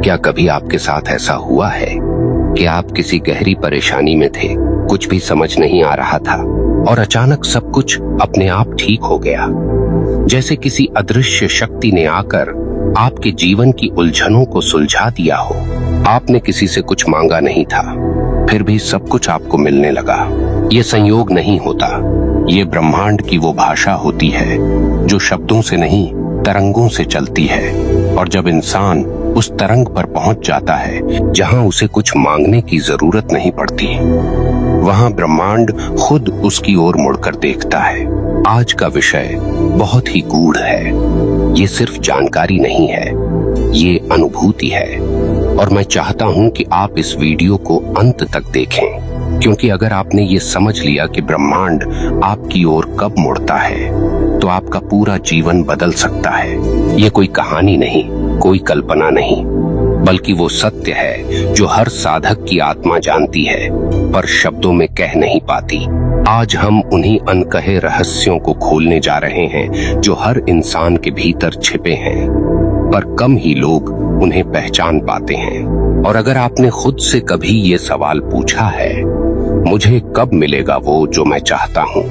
क्या कभी आपके साथ ऐसा हुआ है कि आप किसी गहरी परेशानी में थे, कुछ भी समझ नहीं आ रहा था और अचानक सब कुछ अपने आप ठीक हो गया, जैसे किसी अदृश्य शक्ति ने आकर आपके जीवन की उलझनों को सुलझा दिया हो। आपने किसी से कुछ मांगा नहीं था, फिर भी सब कुछ आपको मिलने लगा। ये संयोग नहीं होता, ये ब्रह्मांड की वो भाषा होती है जो शब्दों से नहीं तरंगों से चलती है। और जब इंसान उस तरंग पर पहुंच जाता है जहां उसे कुछ मांगने की जरूरत नहीं पड़ती, वहां ब्रह्मांड खुद उसकी ओर मुड़कर देखता है। आज का विषय बहुत ही गूढ़ है, ये सिर्फ जानकारी नहीं है, ये अनुभूति है। और मैं चाहता हूं कि आप इस वीडियो को अंत तक देखें, क्योंकि अगर आपने ये समझ लिया कि ब्रह्मांड आपकी ओर कब मुड़ता है, तो आपका पूरा जीवन बदल सकता है। ये कोई कहानी नहीं, कोई कल्पना नहीं, बल्कि वो सत्य है जो हर साधक की आत्मा जानती है पर शब्दों में कह नहीं पाती। आज हम उन्हीं अनकहे रहस्यों को खोलने जा रहे हैं जो हर इंसान के भीतर छिपे हैं, पर कम ही लोग उन्हें पहचान पाते हैं। और अगर आपने खुद से कभी ये सवाल पूछा है, मुझे कब मिलेगा वो जो मैं चाहता हूँ,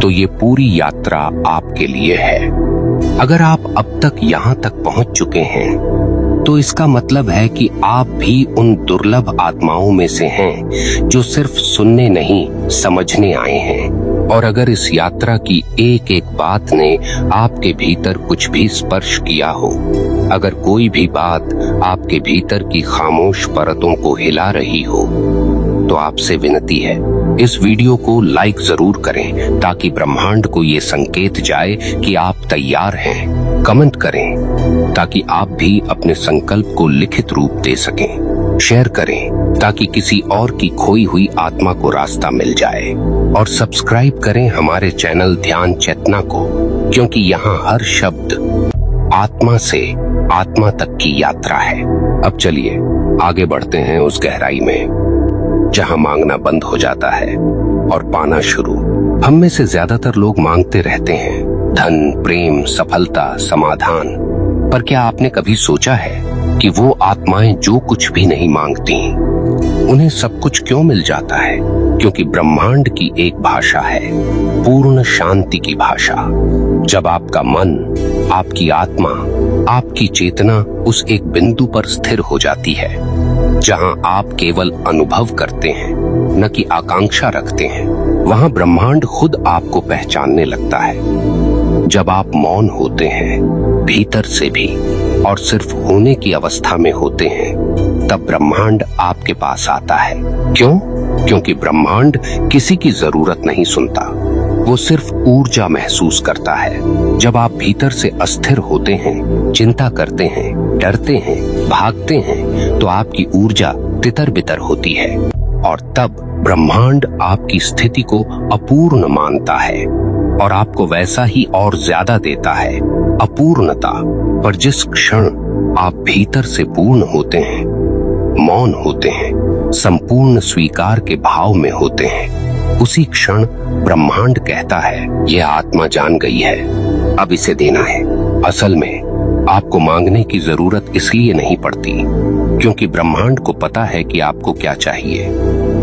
तो ये पूरी यात्रा आपके लिए है। अगर आप अब तक यहाँ तक पहुँच चुके हैं, तो इसका मतलब है कि आप भी उन दुर्लभ आत्माओं में से हैं जो सिर्फ सुनने नहीं, समझने आए हैं। और अगर इस यात्रा की एक एक बात ने आपके भीतर कुछ भी स्पर्श किया हो, अगर कोई भी बात आपके भीतर की खामोश परतों को हिला रही हो, तो आपसे विनती है, इस वीडियो को लाइक जरूर करें ताकि ब्रह्मांड को ये संकेत जाए कि आप तैयार हैं। कमेंट करें ताकि आप भी अपने संकल्प को लिखित रूप दे सकें। शेयर करें ताकि किसी और की खोई हुई आत्मा को रास्ता मिल जाए। और सब्सक्राइब करें हमारे चैनल ध्यान चेतना को, क्योंकि यहाँ हर शब्द आत्मा से आत्मा तक की यात्रा है। अब चलिए आगे बढ़ते हैं उस गहराई में जहां मांगना बंद हो जाता है और पाना शुरू। हम में से ज्यादातर लोग मांगते रहते हैं, धन, प्रेम, सफलता, समाधान। पर क्या आपने कभी सोचा है कि वो आत्माएं जो कुछ भी नहीं मांगती, उन्हें सब कुछ क्यों मिल जाता है? क्योंकि ब्रह्मांड की एक भाषा है, पूर्ण शांति की भाषा। जब आपका मन, आपकी आत्मा, आपकी चेतना उस एक बिंदु पर स्थिर हो जाती है जहां आप केवल अनुभव करते हैं, न कि आकांक्षा रखते हैं, वहां ब्रह्मांड खुद आपको पहचानने लगता है। जब आप मौन होते हैं, भीतर से भी, और सिर्फ होने की अवस्था में होते हैं, तब ब्रह्मांड आपके पास आता है। क्यों? क्योंकि ब्रह्मांड किसी की जरूरत नहीं सुनता, वो सिर्फ ऊर्जा महसूस करता है। जब आप भीतर से अस्थिर होते हैं, चिंता करते हैं, डरते हैं, भागते हैं, तो आपकी ऊर्जा तितर बितर होती है। और तब ब्रह्मांड आपकी स्थिति को अपूर्ण मानता है और आपको वैसा ही और ज्यादा देता है, अपूर्णता। पर जिस क्षण आप भीतर से पूर्ण होते हैं, मौन होते हैं, संपूर्ण स्वीकार के भाव में होते हैं, उसी क्षण ब्रह्मांड कहता है, यह आत्मा जान गई है, अब इसे देना है। असल में आपको मांगने की जरूरत इसलिए नहीं पड़ती क्योंकि ब्रह्मांड को पता है कि आपको क्या चाहिए,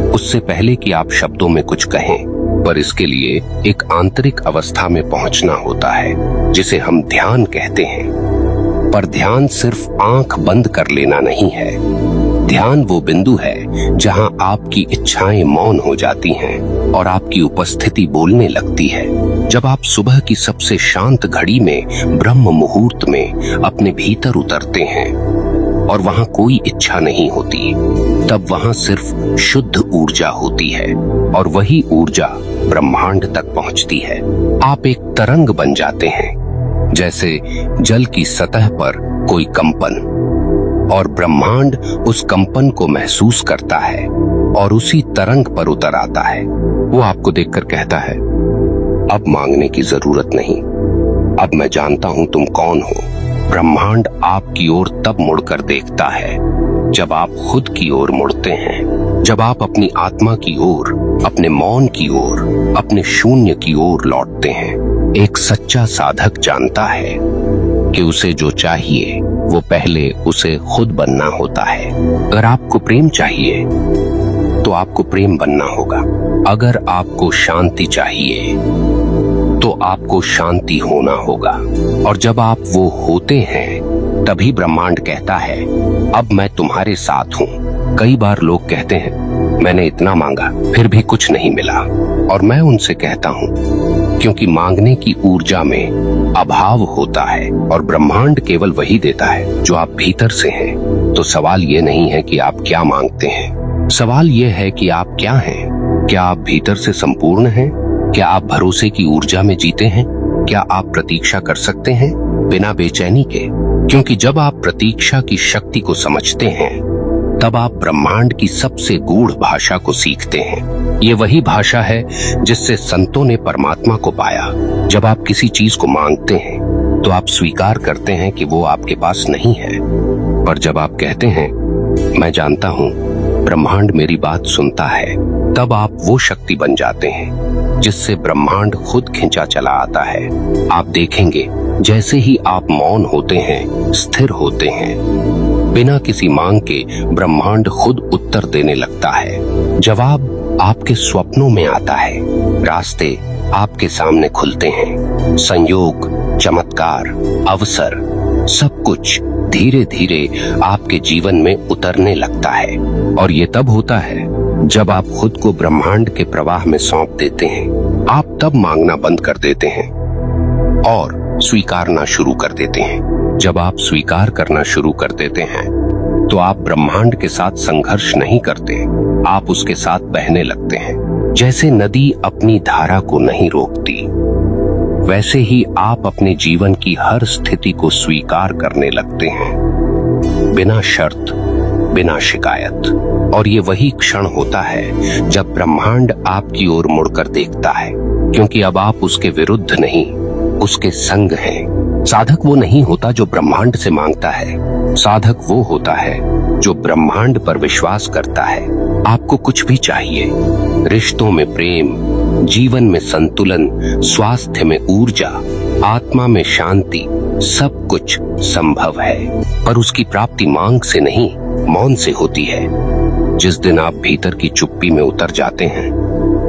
उससे पहले कि आप शब्दों में कुछ कहें। पर इसके लिए एक आंतरिक अवस्था में पहुंचना होता है जिसे हम ध्यान कहते हैं। पर ध्यान सिर्फ आंख बंद कर लेना नहीं है। ध्यान वो बिंदु है जहां आपकी इच्छाएं मौन हो जाती हैं और आपकी उपस्थिति बोलने लगती है। जब आप सुबह की सबसे शांत घड़ी में, ब्रह्म मुहूर्त में अपने भीतर उतरते हैं और वहां कोई इच्छा नहीं होती, तब वहां सिर्फ शुद्ध ऊर्जा होती है और वही ऊर्जा ब्रह्मांड तक पहुंचती है। आप एक तरंग बन जाते हैं, जैसे जल की सतह पर कोई कंपन, और ब्रह्मांड उस कंपन को महसूस करता है और उसी तरंग पर उतर आता है। वो आपको देखकर कहता है, अब मांगने की जरूरत नहीं, अब मैं जानता हूं तुम कौन हो। ब्रह्मांड आपकी ओर तब मुड़कर देखता है जब आप खुद की ओर मुड़ते हैं, जब आप अपनी आत्मा की ओर, अपने मौन की ओर, अपने शून्य की ओर लौटते हैं। एक सच्चा साधक जानता है कि उसे जो चाहिए वो पहले उसे खुद बनना होता है। अगर आपको प्रेम चाहिए तो आपको प्रेम बनना होगा। अगर आपको शांति चाहिए तो आपको शांति होना होगा। और जब आप वो होते हैं तभी ब्रह्मांड कहता है अब मैं तुम्हारे साथ हूँ। कई बार लोग कहते हैं मैंने इतना मांगा फिर भी कुछ नहीं मिला, और मैं उनसे कहता हूँ क्योंकि मांगने की ऊर्जा में अभाव होता है और ब्रह्मांड केवल वही देता है जो आप भीतर से हैं। तो सवाल ये नहीं है कि आप क्या मांगते हैं, सवाल ये है कि आप क्या हैं। क्या आप भीतर से संपूर्ण हैं? क्या आप भरोसे की ऊर्जा में जीते हैं? क्या आप प्रतीक्षा कर सकते हैं बिना बेचैनी के? क्योंकि जब आप प्रतीक्षा की शक्ति को समझते हैं तब आप ब्रह्मांड की सबसे गूढ़ भाषा को सीखते हैं। ये वही भाषा है जिससे संतों ने परमात्मा को पाया। जब आप किसी चीज को मांगते हैं तो आप स्वीकार करते हैं कि वो आपके पास नहीं है, पर जब आप कहते हैं मैं जानता हूँ ब्रह्मांड मेरी बात सुनता है, तब आप वो शक्ति बन जाते हैं जिससे ब्रह्मांड खुद खिंचा चला आता है। आप देखेंगे जैसे ही आप मौन होते हैं, स्थिर होते हैं, बिना किसी मांग के ब्रह्मांड खुद उत्तर देने लगता है। जवाब आपके स्वप्नों में आता है, रास्ते आपके सामने खुलते हैं, संयोग, चमत्कार, अवसर, सब कुछ धीरे धीरे आपके जीवन में उतरने लगता है। और ये तब होता है जब आप खुद को ब्रह्मांड के प्रवाह में सौंप देते हैं। आप तब मांगना बंद कर देते हैं और स्वीकारना शुरू कर देते हैं। जब आप स्वीकार करना शुरू कर देते हैं तो आप ब्रह्मांड के साथ संघर्ष नहीं करते, आप उसके साथ बहने लगते हैं। जैसे नदी अपनी धारा को नहीं रोकती, वैसे ही आप अपने जीवन की हर स्थिति को स्वीकार करने लगते हैं, बिना शर्त, बिना शिकायत। और ये वही क्षण होता है जब ब्रह्मांड आपकी ओर मुड़कर देखता है, क्योंकि अब आप उसके विरुद्ध नहीं, उसके संग हैं। साधक वो नहीं होता जो ब्रह्मांड से मांगता है, साधक वो होता है जो ब्रह्मांड पर विश्वास करता है। आपको कुछ भी चाहिए, रिश्तों में प्रेम, जीवन में संतुलन, स्वास्थ्य में ऊर्जा, आत्मा में शांति, सब कुछ संभव है। पर उसकी प्राप्ति मांग से नहीं, मौन से होती है। जिस दिन आप भीतर की चुप्पी में उतर जाते हैं,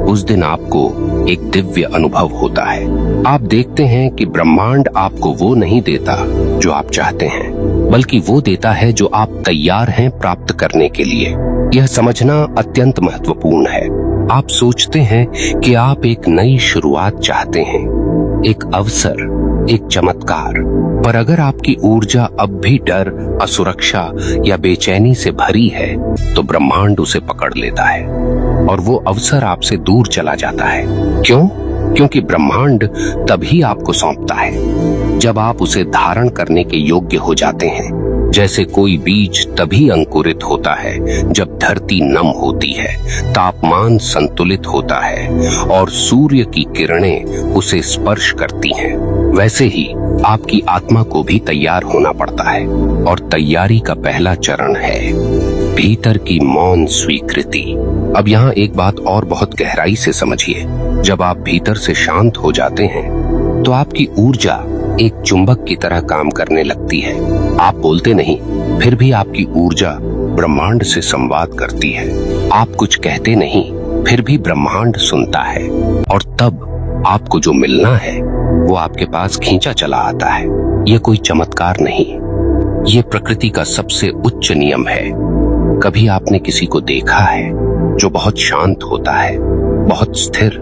उस दिन आपको एक दिव्य अनुभव होता है। आप देखते हैं कि ब्रह्मांड आपको वो नहीं देता जो आप चाहते हैं, बल्कि वो देता है जो आप तैयार हैं प्राप्त करने के लिए। यह समझना अत्यंत महत्वपूर्ण है। आप सोचते हैं कि आप एक नई शुरुआत चाहते हैं, एक अवसर, एक चमत्कार, पर अगर आपकी ऊर्जा अब भी डर, असुरक्षा या बेचैनी से भरी है तो ब्रह्मांड उसे पकड़ लेता है और वो अवसर आपसे दूर चला जाता है। क्यों? क्योंकि ब्रह्मांड तभी आपको सौंपता है जब आप उसे धारण करने के योग्य हो जाते हैं। जैसे कोई बीज तभी अंकुरित होता है जब धरती नम होती है, तापमान संतुलित होता है और सूर्य की किरणें उसे स्पर्श करती हैं। वैसे ही आपकी आत्मा को भी तैयार होना पड़ता है, और तैयारी का पहला चरण है भीतर की मौन स्वीकृति। अब यहाँ एक बात और बहुत गहराई से समझिए। जब आप भीतर से शांत हो जाते हैं तो आपकी ऊर्जा एक चुंबक की तरह काम करने लगती है। आप बोलते नहीं, फिर भी आपकी ऊर्जा ब्रह्मांड से संवाद करती है। आप कुछ कहते नहीं, फिर भी ब्रह्मांड सुनता है, और तब आपको जो मिलना है वो आपके पास खींचा चला आता है। ये कोई चमत्कार नहीं, ये प्रकृति का सबसे उच्च नियम है। कभी आपने किसी को देखा है जो बहुत शांत होता है, बहुत स्थिर,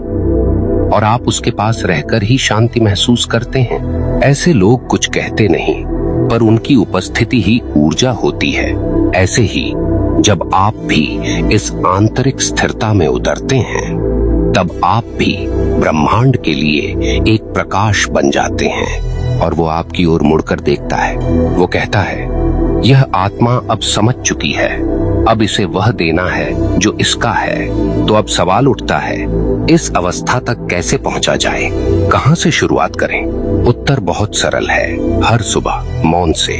और आप उसके पास रहकर ही शांति महसूस करते हैं? ऐसे लोग कुछ कहते नहीं, पर उनकी उपस्थिति ही ऊर्जा होती है। ऐसे ही जब आप भी इस आंतरिक स्थिरता में उतरते हैं, तब आप भी ब्रह्मांड के लिए एक प्रकाश बन जाते हैं, और वो आपकी ओर मुड़कर देखता है। वो कहता है, यह आत्मा अब समझ चुकी है, अब इसे वह देना है जो इसका है। तो अब सवाल उठता है, इस अवस्था तक कैसे पहुंचा जाए? कहां से शुरुआत करें? उत्तर बहुत सरल है। हर सुबह मौन से,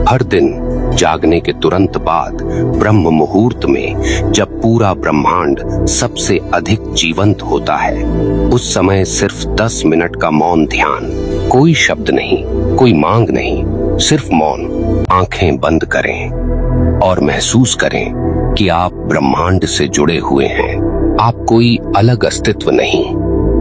हर दिन जागने के तुरंत बाद, ब्रह्म मुहूर्त में, जब पूरा ब्रह्मांड सबसे अधिक जीवंत होता है, उस समय सिर्फ 10 मिनट का मौन ध्यान, कोई शब्द नहीं, कोई मांग नहीं, सिर्फ मौन। आंखें बंद करें और महसूस करें कि आप ब्रह्मांड से जुड़े हुए हैं। आप कोई अलग अस्तित्व नहीं,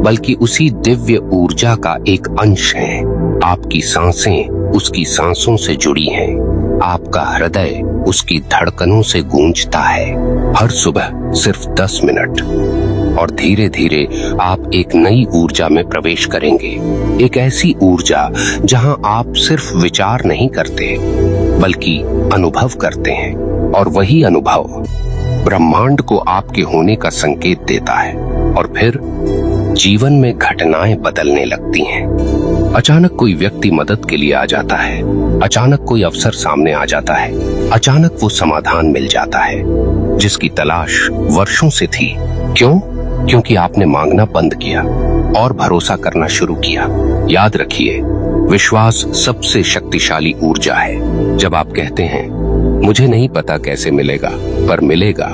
बल्कि उसी दिव्य ऊर्जा का एक अंश हैं। आपकी सांसें उसकी सांसों से जुड़ी हैं। आपका हृदय उसकी धड़कनों से गूंजता है। हर सुबह सिर्फ 10 मिनट, और धीरे धीरे आप एक नई ऊर्जा में प्रवेश करेंगे। एक ऐसी ऊर्जा जहां आप सिर्फ विचार नहीं करते, बल्कि अनुभव करते हैं, और वही अनुभव ब्रह्मांड को आपके होने का संकेत देता है। और फिर जीवन में घटनाएं बदलने लगती हैं। अचानक कोई व्यक्ति मदद के लिए आ जाता है, अचानक कोई अवसर सामने आ जाता है, अचानक वो समाधान मिल जाता है जिसकी तलाश वर्षों से थी। क्यों? क्योंकि आपने मांगना बंद किया और भरोसा करना शुरू किया। याद रखिए, विश्वास सबसे शक्तिशाली ऊर्जा है। जब आप कहते हैं मुझे नहीं पता कैसे मिलेगा, पर मिलेगा,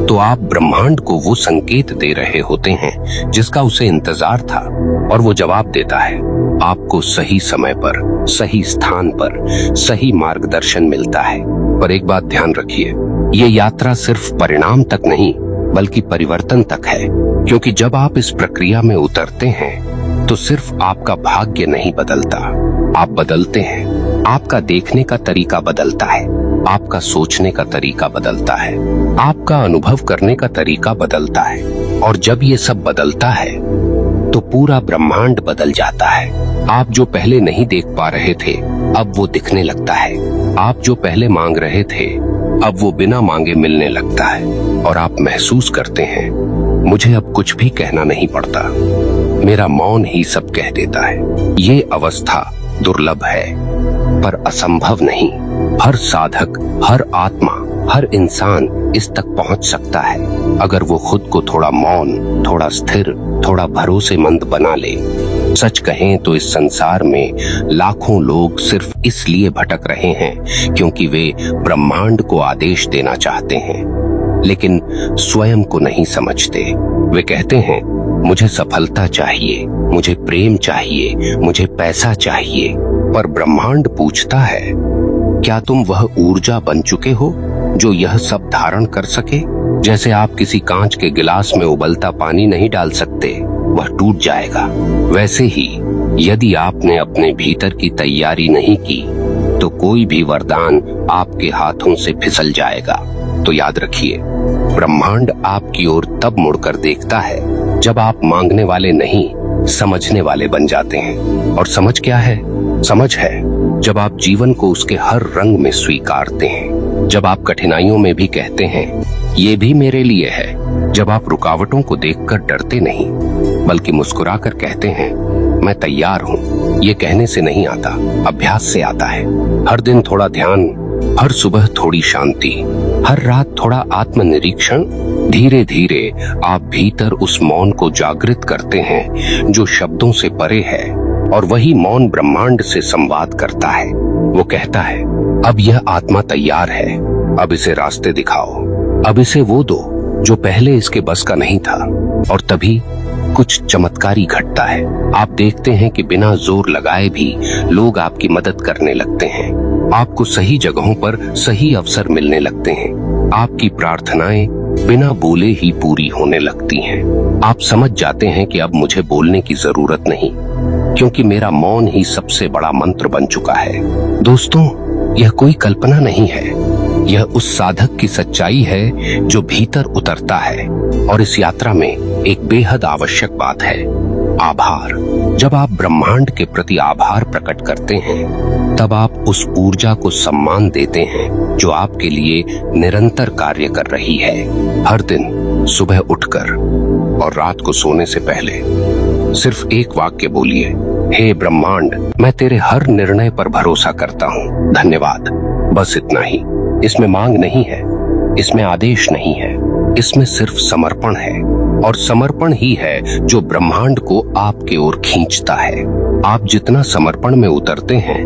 तो आप ब्रह्मांड को वो संकेत दे रहे होते हैं जिसका उसे इंतजार था, और वो जवाब देता है। आपको सही समय पर, सही स्थान पर, सही मार्गदर्शन मिलता है। पर एक बात ध्यान रखिए, ये यात्रा सिर्फ परिणाम तक नहीं, बल्कि परिवर्तन तक है। क्योंकि जब आप इस प्रक्रिया में उतरते हैं, तो सिर्फ आपका भाग्य नहीं बदलता, आप बदलते हैं। आपका देखने का तरीका बदलता है, आपका सोचने का तरीका बदलता है, आपका अनुभव करने का तरीका बदलता है। और जब ये सब बदलता है, तो पूरा ब्रह्मांड बदल जाता है। आप जो पहले नहीं देख पा रहे थे, अब वो दिखने लगता है। आप जो पहले मांग रहे थे, अब वो बिना मांगे मिलने लगता है। और आप महसूस करते हैं, मुझे अब कुछ भी कहना नहीं पड़ता, मेरा मौन ही सब कह देता है। ये अवस्था दुर्लभ है, पर असंभव नहीं। हर साधक, हर आत्मा, हर इंसान इस तक पहुंच सकता है, अगर वो खुद को थोड़ा मौन, थोड़ा स्थिर, थोड़ा भरोसेमंद बना ले। सच कहें तो इस संसार में लाखों लोग सिर्फ इसलिए भटक रहे हैं क्योंकि वे ब्रह्मांड को आदेश देना चाहते हैं, लेकिन स्वयं को नहीं समझते। वे कहते हैं, मुझे सफलता चाहिए, मुझे प्रेम चाहिए, मुझे पैसा चाहिए। पर ब्रह्मांड पूछता है, क्या तुम वह ऊर्जा बन चुके हो जो यह सब धारण कर सके? जैसे आप किसी कांच के गिलास में उबलता पानी नहीं डाल सकते, वह टूट जाएगा। वैसे ही यदि आपने अपने भीतर की तैयारी नहीं की, तो कोई भी वरदान आपके हाथों से फिसल जाएगा। तो याद रखिए, ब्रह्मांड आपकी ओर तब मुड़कर देखता है जब आप मांगने वाले नहीं, समझने वाले बन जाते हैं। और समझ क्या है? समझ है जब आप जीवन को उसके हर रंग में स्वीकारते हैं, जब आप कठिनाइयों में भी कहते हैं ये भी मेरे लिए है, जब आप रुकावटों को देखकर डरते नहीं, बल्कि मुस्कुराकर कहते हैं मैं तैयार हूँ। ये कहने से नहीं आता, अभ्यास से आता है। हर दिन थोड़ा ध्यान, हर सुबह थोड़ी शांति, हर रात थोड़ा आत्मनिरीक्षण। धीरे धीरे आप भीतर उस मौन को जागृत करते हैं जो शब्दों से परे है, और वही मौन ब्रह्मांड से संवाद करता है। वो कहता है, अब यह आत्मा तैयार है, अब इसे रास्ते दिखाओ, अब इसे वो दो जो पहले इसके बस का नहीं था। और तभी कुछ चमत्कारी घटता है। आप देखते हैं कि बिना जोर लगाए भी लोग आपकी मदद करने लगते हैं। आपको सही जगहों पर सही अवसर मिलने लगते हैं। आपकी प्रार्थनाएं बिना बोले ही पूरी होने लगती हैं। आप समझ जाते हैं कि अब मुझे बोलने की जरूरत नहीं, क्योंकि मेरा मौन ही सबसे बड़ा मंत्र बन चुका है। दोस्तों, यह कोई कल्पना नहीं है, यह उस साधक की सच्चाई है जो भीतर उतरता है। और इस यात्रा में एक बेहद आवश्यक बात है, आभार। जब आप ब्रह्मांड के प्रति आभार प्रकट करते हैं, तब आप उस ऊर्जा को सम्मान देते हैं जो आपके लिए निरंतर कार्य कर रही है। हर दिन सुबह उठकर और रात को सोने से पहले सिर्फ एक वाक्य बोलिए, हे ब्रह्मांड, मैं तेरे हर निर्णय पर भरोसा करता हूँ, धन्यवाद। बस इतना ही। इसमें मांग नहीं है, इसमें आदेश नहीं है, इसमें सिर्फ समर्पण है। और समर्पण ही है जो ब्रह्मांड को आपके ओर खींचता है। आप जितना समर्पण में उतरते हैं,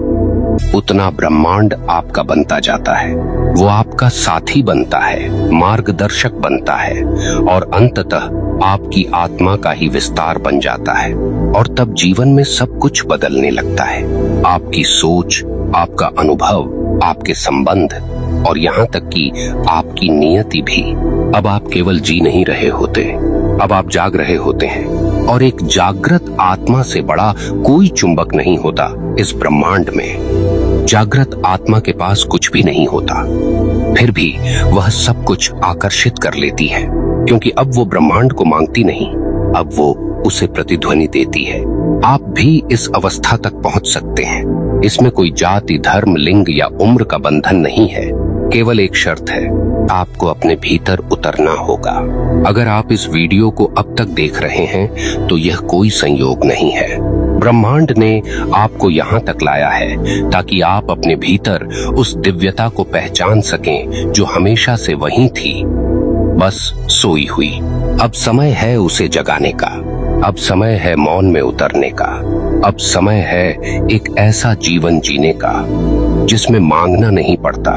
उतना ब्रह्मांड आपका बनता जाता है। वो आपका साथी बनता है, मार्गदर्शक बनता है, और अंततः आपकी आत्मा का ही विस्तार बन जाता है। और तब जीवन में सब कुछ बदलने लगता है। आपकी सोच, आपका अनुभव, आपके संबंध और यहाँ तक कि आपकी नियति भी। अब आप केवल जी नहीं रहे होते, अब आप जाग रहे होते हैं। और एक जागृत आत्मा से बड़ा कोई चुंबक नहीं होता इस ब्रह्मांड में। जागृत आत्मा के पास कुछ भी नहीं होता, फिर भी वह सब कुछ आकर्षित कर लेती है, क्योंकि अब वो ब्रह्मांड को मांगती नहीं, अब वो उसे प्रतिध्वनि देती है। आप भी इस अवस्था तक पहुंच सकते हैं। इसमें कोई जाति, धर्म, लिंग या उम्र का बंधन नहीं है। केवल एक शर्त है, आपको अपने भीतर उतरना होगा। अगर आप इस वीडियो को अब तक देख रहे हैं तो यह कोई संयोग नहीं है। ब्रह्मांड ने आपको यहाँ तक लाया है ताकि आप अपने भीतर उस दिव्यता को पहचान सकें जो हमेशा से वहीं थी, बस सोई हुई। अब समय है उसे जगाने का। अब समय है मौन में उतरने का। अब समय है एक ऐसा जीवन जीने का जिसमें मांगना नहीं पड़ता,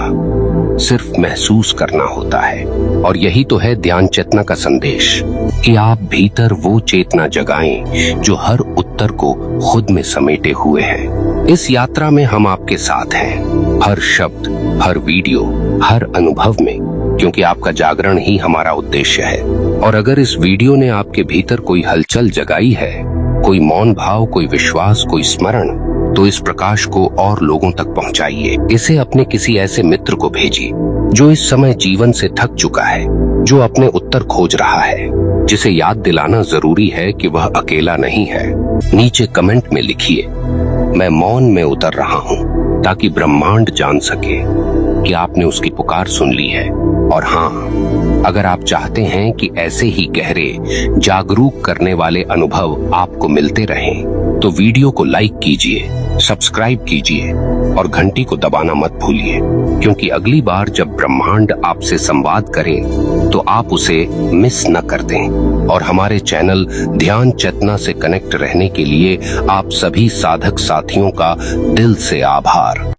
सिर्फ महसूस करना होता है। और यही तो है ध्यान चेतना का संदेश, कि आप भीतर वो चेतना जगाएं जो हर उत्तर को खुद में समेटे हुए है। इस यात्रा में हम आपके साथ हैं, हर शब्द, हर वीडियो, हर अनुभव में, क्योंकि आपका जागरण ही हमारा उद्देश्य है। और अगर इस वीडियो ने आपके भीतर कोई हलचल जगाई है, कोई मौन भाव, कोई विश्वास, कोई स्मरण, तो इस प्रकाश को और लोगों तक पहुंचाइए। इसे अपने किसी ऐसे मित्र को भेजिए जो इस समय जीवन से थक चुका है, जो अपने उत्तर खोज रहा है, जिसे याद दिलाना जरूरी है कि वह अकेला नहीं है। नीचे कमेंट में लिखिए, मैं मौन में उतर रहा हूँ, ताकि ब्रह्मांड जान सके कि आपने उसकी पुकार सुन ली है। और हाँ, अगर आप चाहते हैं कि ऐसे ही गहरे, जागरूक करने वाले अनुभव आपको मिलते रहें, तो वीडियो को लाइक कीजिए, सब्सक्राइब कीजिए और घंटी को दबाना मत भूलिए, क्योंकि अगली बार जब ब्रह्मांड आपसे संवाद करे तो आप उसे मिस न कर दें। और हमारे चैनल ध्यान चेतना से कनेक्ट रहने के लिए आप सभी साधक साथियों का दिल से आभार।